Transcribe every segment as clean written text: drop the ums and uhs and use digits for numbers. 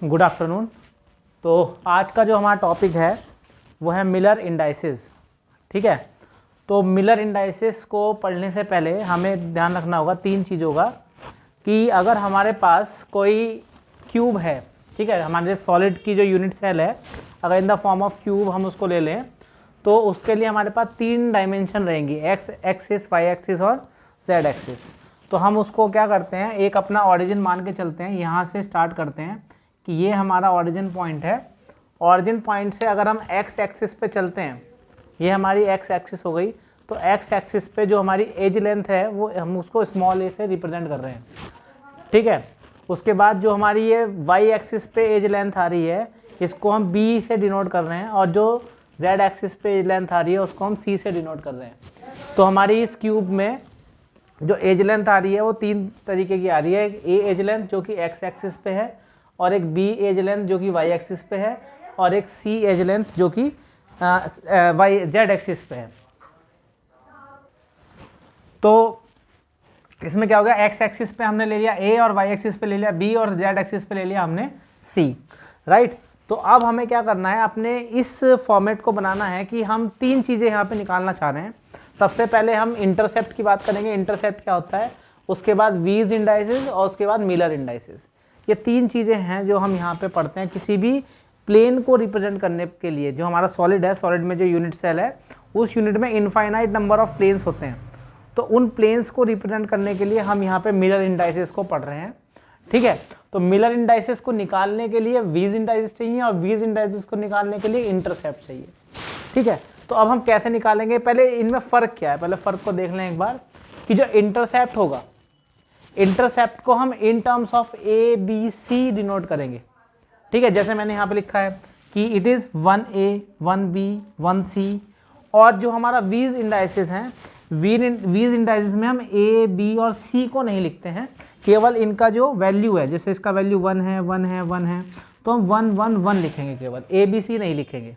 Good afternoon. तो आज का जो हमारा टॉपिक है वो है मिलर इंडाइसेस। ठीक है, तो मिलर इंडाइसेस को पढ़ने से पहले हमें ध्यान रखना होगा तीन चीज़ों का कि अगर हमारे पास कोई क्यूब है, ठीक है, हमारे सॉलिड की जो यूनिट सेल है अगर in the form of cube हम उसको ले लें तो उसके लिए हमारे पास तीन डायमेंशन रहेंगी, एक्स एक्सिस, वाई एक्सिस और जेड एक्सिस। तो हम उसको क्या करते हैं, एक अपना ऑरिजिन मान के चलते हैं, यहाँ से स्टार्ट करते हैं कि ये हमारा ऑरिजिन पॉइंट है। ऑरिजिन पॉइंट से अगर हम एक्स एक्सिस पे चलते हैं, ये हमारी एक्स एक्सिस हो गई, तो एक्स एक्सिस पे जो हमारी एज लेंथ है वो हम उसको स्मॉल ए से रिप्रेजेंट कर रहे हैं। ठीक है, उसके बाद जो हमारी ये वाई एक्सिस पे एज लेंथ आ रही है इसको हम बी से डिनोट कर रहे हैं, और जो जेड एक्सिस पे एज लेंथ आ रही है उसको हम सी से डिनोट कर रहे हैं। तो हमारी इस क्यूब में जो एज लेंथ आ रही है वो तीन तरीके की आ रही है, एक ए एज लेंथ जो कि एक्स एक्सिस पे है, और एक बी एज लेंथ जो कि वाई एक्सिस पे है, और एक सी एज लेंथ जो कि वाई जेड एक्सिस पे है। तो इसमें क्या हो गया, एक्स एक्सिस पे हमने ले लिया ए, और वाई एक्सिस पे ले लिया बी, और जेड एक्सिस पे ले लिया हमने सी, राइट। तो अब हमें क्या करना है, अपने इस फॉर्मेट को बनाना है कि हम तीन चीज़ें यहाँ पे निकालना चाह रहे हैं। सबसे पहले हम इंटरसेप्ट की बात करेंगे, इंटरसेप्ट क्या होता है, उसके बाद वीज इंडाइसेस और उसके बाद मिलर इंडाइसेस। ये तीन चीज़ें हैं जो हम यहाँ पे पढ़ते हैं किसी भी प्लेन को रिप्रेजेंट करने के लिए। जो हमारा सॉलिड है, सॉलिड में जो यूनिट सेल है उस यूनिट में इनफाइनाइट नंबर ऑफ प्लेन्स होते हैं, तो उन प्लेन्स को रिप्रेजेंट करने के लिए हम यहाँ पे मिलर इंडाइसेस को पढ़ रहे हैं। ठीक है, तो मिलर इंडाइसेस को निकालने के लिए वीज इंडाइसेस चाहिए, और वीज इंडाइसेस को निकालने के लिए इंटरसेप्ट चाहिए। ठीक है, तो अब हम कैसे निकालेंगे, पहले इनमें फ़र्क क्या है, पहले फ़र्क को देख लें एक बार कि जो इंटरसेप्ट होगा, इंटरसेप्ट को हम in terms of A B C denote करेंगे। ठीक है, जैसे मैंने यहाँ पे लिखा है कि it is 1A 1B 1C, और जो हमारा वीज इंडाइसेस हैं, वीज इंडाइसेस में हम ए बी और सी को नहीं लिखते हैं, केवल इनका जो वैल्यू है, जैसे इसका वैल्यू 1 है 1 है 1 है, तो हम 1 1 1 लिखेंगे, केवल ए बी सी नहीं लिखेंगे।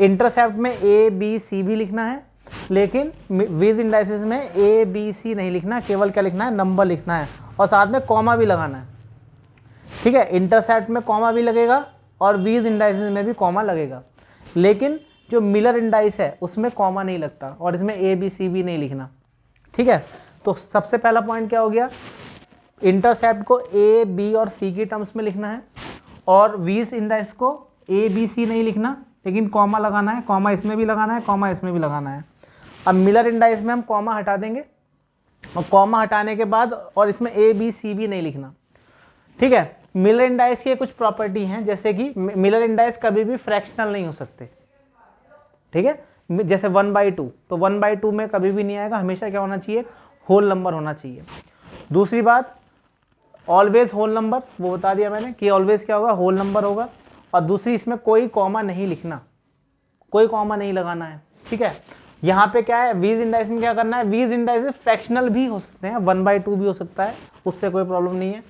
इंटरसेप्ट में ए बी सी भी लिखना है, लेकिन वीज इंडाइसेस में ए बी सी नहीं लिखना, केवल क्या लिखना है, नंबर लिखना है, और साथ में कॉमा भी लगाना है। ठीक है, इंटरसेप्ट में कॉमा भी लगेगा और वीज इंडाइसेस में भी कॉमा लगेगा, लेकिन जो मिलर इंडाइस है उसमें कॉमा नहीं लगता और इसमें ए बी सी भी नहीं लिखना। ठीक है, तो सबसे पहला पॉइंट क्या हो गया, इंटरसेप्ट को ए बी और सी की टर्म्स में लिखना है, और वीज इंडाइस को ए बी सी नहीं लिखना, लेकिन कॉमा लगाना है, कॉमा इसमें भी लगाना है, कॉमा इसमें भी लगाना है। अब मिलर इंडाइस में हम कॉमा हटा देंगे, और कॉमा हटाने के बाद और इसमें ए बी सी भी नहीं लिखना। ठीक है, मिलर इंडाइस की कुछ प्रॉपर्टी हैं, जैसे कि मिलर इंडाइस कभी भी फ्रैक्शनल नहीं हो सकते। ठीक है, जैसे 1/2, तो 1/2 में कभी भी नहीं आएगा, हमेशा क्या होना चाहिए, होल नंबर होना चाहिए। दूसरी बात, ऑलवेज होल नंबर, वो बता दिया मैंने कि ऑलवेज क्या होगा, होल नंबर होगा। और दूसरी, इसमें कोई कॉमा नहीं लिखना, कोई कॉमा नहीं लगाना है। ठीक है, यहाँ पे क्या है, वीज इंडाइस में क्या करना है, वीज इंडाइस फ्रैक्शनल भी हो सकते हैं, 1/2 भी हो सकता है, उससे कोई प्रॉब्लम नहीं है।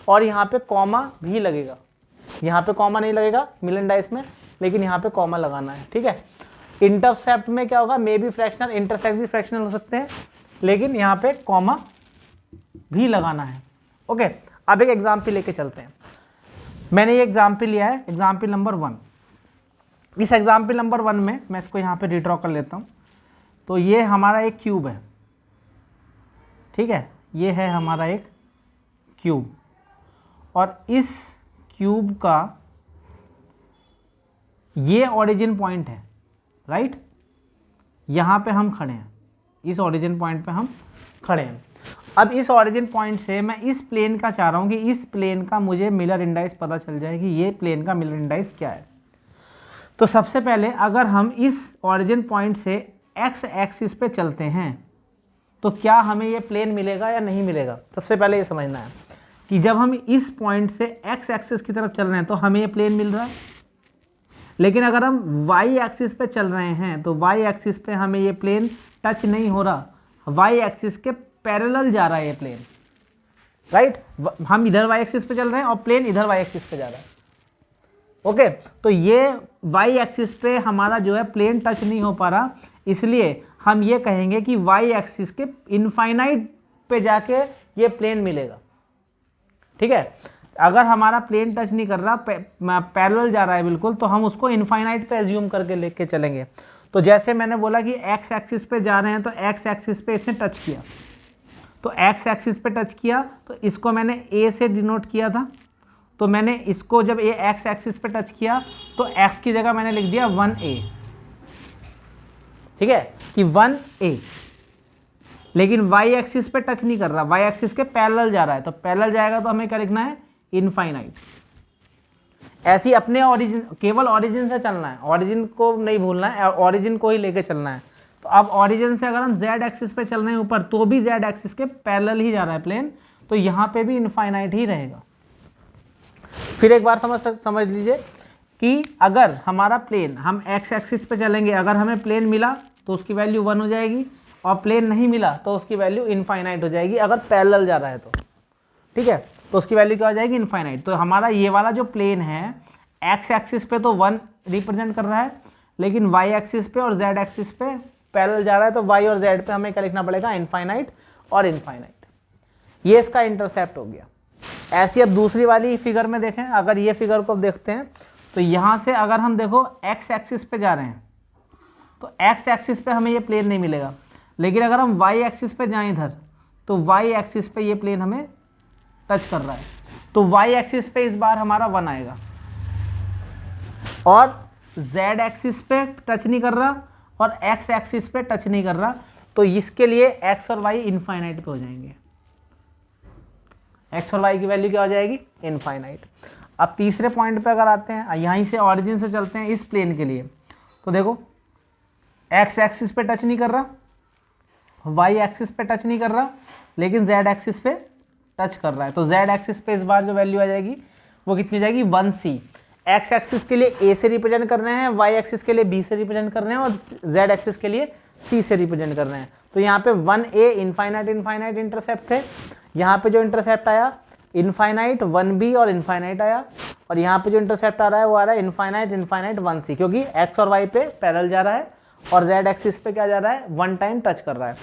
और यहाँ पे कॉमा भी लगेगा, यहाँ पे कॉमा नहीं लगेगा मिलर इंडाइस में, लेकिन यहाँ पे कॉमा लगाना है। ठीक है, इंटरसेप्ट में क्या होगा, मे बी फ्रैक्शनल, इंटरसेप्ट भी फ्रैक्शनल हो सकते हैं, लेकिन यहाँ पे कॉमा भी लगाना है। ओके, अब एक एग्जाम्पल लेके चलते हैं। मैंने ये एग्जाम्पल लिया है, एग्जाम्पल नंबर 1। इस एग्जाम्पल नंबर 1 में मैं इसको यहाँ पे रिड्रॉ कर लेता हूँ। तो ये हमारा एक क्यूब है, ठीक है, ये है हमारा एक क्यूब, और इस क्यूब का ये ओरिजिन पॉइंट है, राइट। यहाँ पे हम खड़े हैं, इस ओरिजिन पॉइंट पे हम खड़े हैं। अब इस ओरिजिन पॉइंट से मैं इस प्लेन का चाह रहा हूँ कि इस प्लेन का मुझे मिलर इंडाइस पता चल जाए कि ये प्लेन का मिलर इंडाइस क्या है। तो सबसे पहले अगर हम इस ओरिजिन पॉइंट से एक्स एक्सिस पे चलते हैं तो क्या हमें ये प्लेन मिलेगा या नहीं मिलेगा। सबसे पहले ये समझना है कि जब हम इस पॉइंट से एक्स एक्सिस की तरफ चल रहे हैं तो हमें ये प्लेन मिल रहा है, लेकिन अगर हम वाई एक्सिस पे चल रहे हैं तो वाई एक्सिस पे हमें ये प्लेन टच नहीं हो रहा, वाई एक्सिस के पैरेलल जा रहा है ये प्लेन, राइट। हम इधर वाई एक्सिस पे चल रहे हैं और प्लेन इधर वाई एक्सिस पे जा रहा है। ओके, तो ये वाई एक्सिस पे हमारा जो है प्लेन टच नहीं हो पा रहा, इसलिए हम ये कहेंगे कि वाई एक्सिस के इनफाइनाइट पे जाके ये प्लेन मिलेगा। ठीक है, अगर हमारा प्लेन टच नहीं कर रहा, पैरेलल जा रहा है बिल्कुल, तो हम उसको इनफाइनाइट पे एज्यूम करके लेके चलेंगे। तो जैसे मैंने बोला कि एक्स एक्सिस पे जा रहे हैं, तो एक्स एक्सिस पे इसने टच किया, तो एक्स एक्सिस पे टच किया तो इसको मैंने ए से डिनोट किया था, तो मैंने इसको जब ये एक्स एक्सिस पे टच किया तो एक्स की जगह मैंने लिख दिया 1a, ठीक है, कि 1a। लेकिन वाई एक्सिस पे टच नहीं कर रहा, वाई एक्सिस के पैरेलल जा रहा है, तो पैरेलल जाएगा तो हमें क्या लिखना है, इनफाइनाइट। ऐसे ही अपने ऑरिजिन, केवल ऑरिजिन से चलना है, ऑरिजिन को नहीं भूलना है, ऑरिजिन को ही लेके चलना है। तो अब ऑरिजिन से अगर हम जेड एक्सिस पे चल रहे हैं ऊपर, तो भी जेड एक्सिस के पैरेलल ही जा रहा है प्लेन, तो यहाँ पे भी इनफाइनाइट ही रहेगा। फिर एक बार समझ लीजिए कि अगर हमारा प्लेन, हम एक्स एक्सिस पे चलेंगे, अगर हमें प्लेन मिला तो उसकी वैल्यू 1 हो जाएगी, और प्लेन नहीं मिला तो उसकी वैल्यू इनफाइनाइट हो जाएगी, अगर पैरेलल जा रहा है तो, ठीक है, तो उसकी वैल्यू क्या हो जाएगी, इनफाइनाइट। तो हमारा ये वाला जो प्लेन है एक्स एक्सिस पे तो 1 रिप्रेजेंट कर रहा है, लेकिन वाई एक्सिस पे और जेड एक्सिस पे पैरेलल जा रहा है, तो वाई और जेड पे हमें क्या लिखना पड़ेगा, इनफाइनाइट और इनफाइनाइट। ये इसका इंटरसेप्ट हो गया। ऐसी अब दूसरी वाली फिगर में देखें, अगर ये फिगर को देखते हैं तो यहाँ से अगर हम देखो एक्स एक्सिस पे जा रहे हैं, तो एक्स एक्सिस पे हमें ये प्लेन नहीं मिलेगा, लेकिन अगर हम वाई एक्सिस पे जाएं इधर, तो वाई एक्सिस पे ये प्लेन हमें टच कर रहा है, तो वाई एक्सिस पे इस बार हमारा 1 आएगा, और जेड एक्सिस पे टच नहीं कर रहा और एक्स एक्सिस पे टच नहीं कर रहा, तो इसके लिए एक्स और वाई इनफाइनाइट पे हो जाएंगे, एक्स और वाई की वैल्यू क्या हो जाएगी, इनफाइनाइट। अब तीसरे पॉइंट पे अगर आते हैं, यहीं से ऑरिजिन से चलते हैं इस प्लेन के लिए, तो देखो एक्स एक्सिस पे टच नहीं कर रहा, वाई एक्सिस पे टच नहीं कर रहा, लेकिन जेड एक्सिस पे टच कर रहा है, तो जेड एक्सिस पे इस बार जो वैल्यू आ जाएगी वो कितनी जाएगी, 1c। एक्स एक्सिस के लिए a से रिप्रेजेंट कर रहे हैं, वाई एक्सिस के लिए b से रिप्रेजेंट कर रहे हैं, और जेड एक्सिस के लिए c से रिप्रेजेंट कर रहे हैं। तो यहाँ पे 1a इनफाइनाइट इनफाइनाइट इंटरसेप्ट थे, यहाँ पे जो इंटरसेप्ट आया इनफाइनाइट 1b और इनफाइनाइट आया, और यहाँ पे जो इंटरसेप्ट आ रहा है वो आ रहा है इनफाइनाइट इनफाइनाइट 1c, क्योंकि x और y पे पैरेलल जा रहा है और z एक्सिस पे क्या जा रहा है, 1 टाइम टच कर रहा है,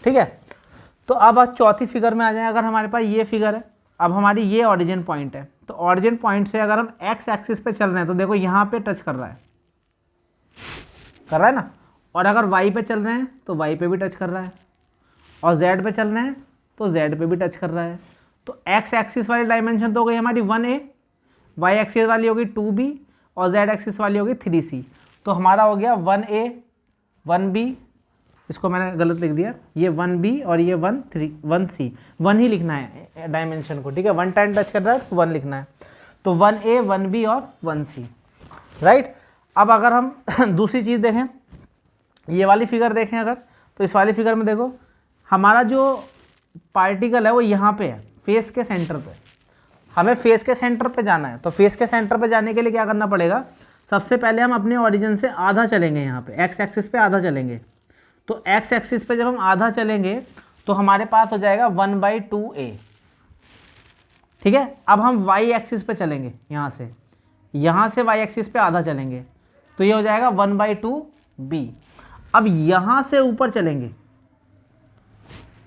ठीक है। तो अब चौथी फिगर में आ जाए, अगर हमारे पास ये फिगर है, अब हमारी ये ऑरिजिन पॉइंट है, तो ऑरिजिन पॉइंट से अगर हम एक्स एक्सिस पे चल रहे हैं, तो देखो यहाँ पे टच कर रहा है ना, और अगर वाई पे चल रहे हैं तो वाई पे भी टच कर रहा है, और जेड पे चल रहे हैं तो जेड पे भी टच कर रहा है। तो एक्स एक्सिस वाली डायमेंशन तो हो गई हमारी 1a, वाई एक्सिस वाली होगी 2b, और जेड एक्सिस वाली होगी 3c। तो हमारा हो गया 1a 1b, इसको मैंने गलत लिख दिया, ये 1b और ये 1c, 1 ही लिखना है डायमेंशन को, ठीक है, 1 टाइम टच कर रहा है तो 1 लिखना है, तो 1a 1b और 1c, राइट। अब अगर हम दूसरी चीज़ देखें, ये वाली फिगर देखें अगर, तो इस वाली फिगर में देखो हमारा जो पार्टिकल है वो यहाँ पे है, फेस के सेंटर पे, हमें फेस के सेंटर पे जाना है। तो फेस के सेंटर पे जाने के लिए क्या करना पड़ेगा, सबसे पहले हम अपने ओरिजिन से आधा चलेंगे, यहाँ पे एक्स एक्सिस पे आधा चलेंगे, तो एक्स एक्सिस पे जब हम आधा चलेंगे तो हमारे पास हो जाएगा 1/2a, ठीक है। अब हम वाई एक्सिस पे चलेंगे, यहाँ से वाई एक्सिस पे आधा चलेंगे, तो ये हो जाएगा 1/2b। अब यहाँ से ऊपर चलेंगे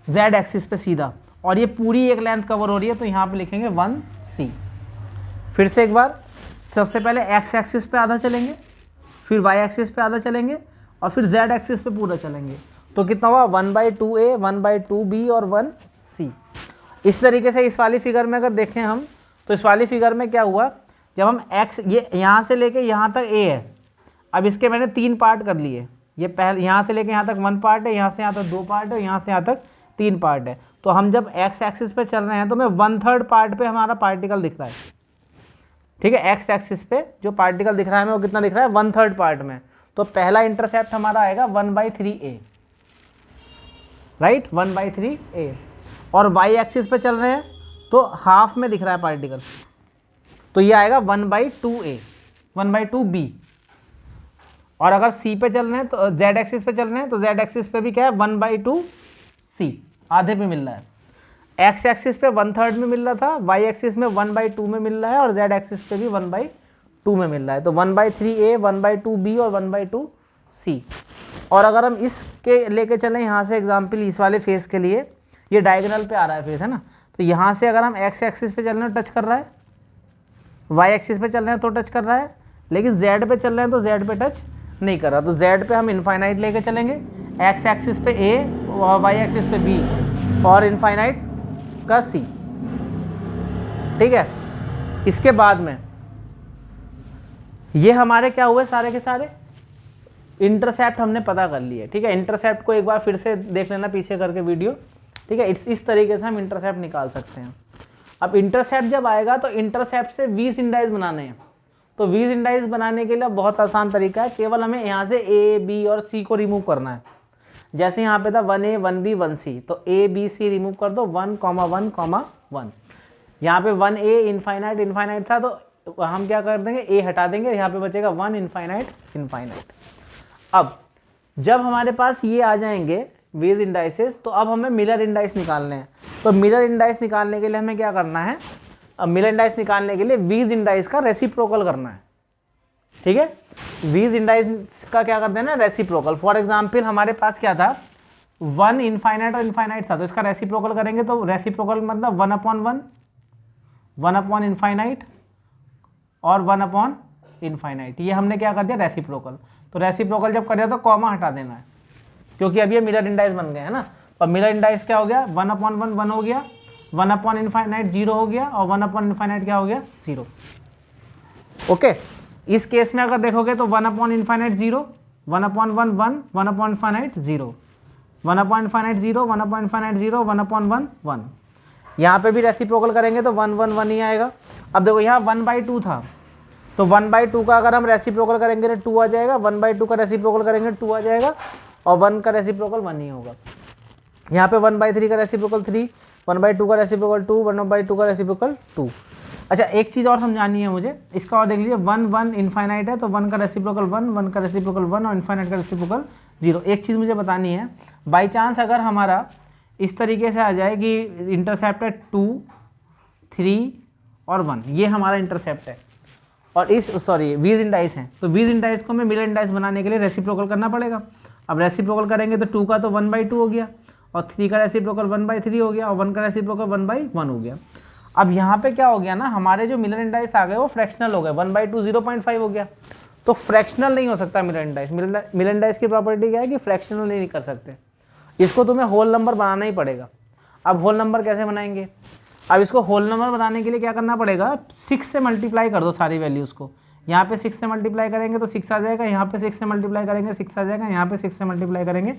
जेड एक्सिस पे सीधा, और ये पूरी एक लेंथ कवर हो रही है, तो यहाँ पे लिखेंगे 1c। फिर से एक बार, सबसे पहले एक्स एक्सिस पे आधा चलेंगे, फिर वाई एक्सिस पे आधा चलेंगे, और फिर जेड एक्सिस पे पूरा चलेंगे, तो कितना हुआ 1/2a 1/2b और 1c। इस तरीके से इस वाली फिगर में अगर देखें हम, तो इस वाली फिगर में क्या हुआ, जब हम x, ये यहाँ से लेके यहाँ तक a है, अब इसके मैंने 3 पार्ट कर लिए, ये पहले यहाँ से लेके यहाँ तक 1 पार्ट है, यहाँ से यहाँ तक 2 पार्ट है, यहाँ से यहाँ तक 3 पार्ट है। तो हम जब x एक्सिस पे चल रहे हैं तो मैं 1/3 पार्ट पे हमारा पार्टिकल दिख रहा है, ठीक है, x एक्सिस पे जो पार्टिकल दिख रहा है हमें वो कितना दिख रहा है, 1/3 पार्ट में। तो पहला इंटरसेप्ट हमारा आएगा 1/3a, राइट, 1/3a। और y एक्सिस पे चल रहे हैं तो हाफ में दिख रहा है पार्टिकल, तो ये आएगा 1/2a 1/2b। और अगर c पे चल रहे हैं तो z एक्सिस पे चल रहे हैं, तो z एक्सिस पे भी क्या है 1/2c, आधे पे मिल रहा है। x एक्सिस पे 1/3 में मिल रहा था, y एक्सिस में 1/2 में मिल रहा है, और z एक्सिस पे भी 1/2 में मिल रहा है, तो 1/3a 1/2b और 1/2c। और अगर हम इसके लेके चलें यहाँ से एग्जाम्पल, इस वाले फेस के लिए, ये डायगोनल पे आ रहा है फेस, है ना, तो यहाँ से अगर हम x एक्सिस पे चल रहे हैं टच कर रहा है, y एक्सिस पे चल रहे हैं तो टच कर रहा है, लेकिन z पे चल रहे हैं तो z पे टच नहीं कर रहा। तो z पे हम इनफाइनाइट लेके चलेंगे, x एक्सिस पे a और y एक्सिस पे b और इनफाइनाइट का c। ठीक है, इसके बाद में ये हमारे क्या हुए, सारे के सारे इंटरसेप्ट हमने पता कर लिए। ठीक है, इंटरसेप्ट को एक बार फिर से देख लेना पीछे करके वीडियो। ठीक है, इस तरीके से हम इंटरसेप्ट निकाल सकते हैं। अब इंटरसेप्ट जब आएगा तो इंटरसेप्ट से 20 इंडाइस बनाने हैं। तो 20 इंडाइस बनाने के लिए बहुत आसान तरीका है, केवल हमें यहाँ से ए बी और सी को रिमूव करना है। जैसे यहाँ पे था 1A 1B 1C, तो ए बी सी रिमूव कर दो, 1, 1, 1। यहाँ पे 1A इनफाइनाइट था, तो हम क्या कर देंगे, ए हटा देंगे, यहाँ पे बचेगा 1 इनफाइनाइट। अब जब हमारे पास ये आ जाएंगे वीज इंडाइसेस, तो अब हमें मिलर इंडाइस निकालने हैं। तो मिलर इंडाइस निकालने के लिए हमें क्या करना है, अब मिलर इंडाइस निकालने के लिए वीज इंडाइस का रेसिप्रोकल करना है। ठीक है, वीज इंडाइस का क्या कर देना, रेसिप्रोकल। फॉर एग्जाम्पल हमारे पास क्या था, 1 इनफाइनाइट और इनफाइनाइट था, तो इसका रेसिप्रोकल करेंगे तो रेसिप्रोकल मतलब 1/1, 1 इनफाइनाइट और 1 इनफाइनाइट। ये हमने क्या कर दिया, रेसिप्रोकल। तो रेसिप्रोकल जब कर दिया तो कॉमा हटा देना है, क्योंकि अब ये मिलर इंडाइस बन गए हैं ना। और मिलर इंडाइस क्या हो गया, 1/1 1 हो गया, 1 इनफाइनाइट 0 हो गया, और 1 इनफाइनाइट क्या हो गया, 0। ओके, इस केस में अगर देखोगे तो 1 इनफाइनाइट 0, 1/1 1, 1 इनफाइनाइट 0, 1 इनफाइनाइट 0, 1 इनफाइनाइट 0, 1/1 1। यहाँ पे भी रेसिप्रोकल करेंगे तो 1 1 1 ही आएगा। अब देखो यहाँ 1/2 था, तो 1/2 का अगर हम रेसिप्रोकल करेंगे तो 2 आ जाएगा, 1/2 का रेसिप्रोकल करेंगे 2 आ जाएगा, और 1 का रेसिप्रोकल 1 ही होगा। यहाँ पे 1/3 का रेसिप्रोकल 3, 1/2 का रेसिप्रोकल 2, 1/2 का रेसिप्रोकल 2। अच्छा, एक चीज़ और समझानी है मुझे, इसका और देख लीजिए, 1 1 इनफाइनाइट है, तो 1 का रेसिप्रोकल 1, 1 का रेसिप्रोकल 1 और इनफाइनाइट का रेसिप्रोकल 0। एक चीज़ मुझे बतानी है, बाई चांस अगर हमारा इस तरीके से आ जाए कि इंटरसेप्ट है 2, 3 और 1, ये हमारा इंटरसेप्ट है, और वीज इंडाइस हैं, तो वीज इंडाइस को हमें मिलर इंडाइस बनाने के लिए रेसिप्रोकल करना पड़ेगा। अब रेसिप्रोकल करेंगे तो 2 का तो 1/2 हो गया, और 3 का रेसिप्रोकल 1/3 हो गया, और 1 का रेसिप्रोकल 1/1 हो गया। अब यहाँ पे क्या हो गया ना, हमारे जो मिलर इंडाइस आ गए वो फ्रैक्शनल हो गए, 1/2 0.5 हो गया, तो फ्रैक्शनल नहीं हो सकता मिलर इंडाइस। मिलर इंडाइस की प्रॉपर्टी क्या है कि फ्रैक्शनल नहीं कर सकते, इसको तुम्हें होल नंबर बनाना ही पड़ेगा। अब होल नंबर कैसे बनाएंगे, अब इसको होल नंबर बनाने के लिए क्या करना पड़ेगा, 6 से मल्टीप्लाई कर दो सारी वैल्यूज़ को। यहाँ पे 6 से मल्टीप्लाई करेंगे तो 6 आ जाएगा, यहाँ पे 6 से मल्टीप्लाई करेंगे 6 आ जाएगा, यहाँ पे 6 से मल्टीप्लाई करेंगे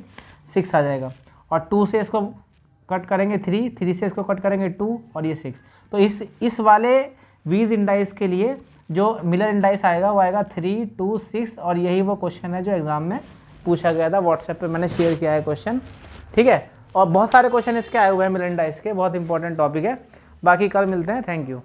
6 आ जाएगा, और 2 से इसको कट करेंगे 3, 3 से इसको कट करेंगे 2, और ये 6। तो इस वाले वीज इंडाइस के लिए जो मिलर इंडाइस आएगा वो आएगा 3 2 6, और यही वो क्वेश्चन है जो एग्जाम में पूछा गया था। व्हाट्सएप पे मैंने शेयर किया है क्वेश्चन। ठीक है, और बहुत सारे क्वेश्चन इसके आए हुए हैं मिलर इंडाइस के, बहुत इंपॉर्टेंट टॉपिक है। बाकी कल मिलते हैं, थैंक यू।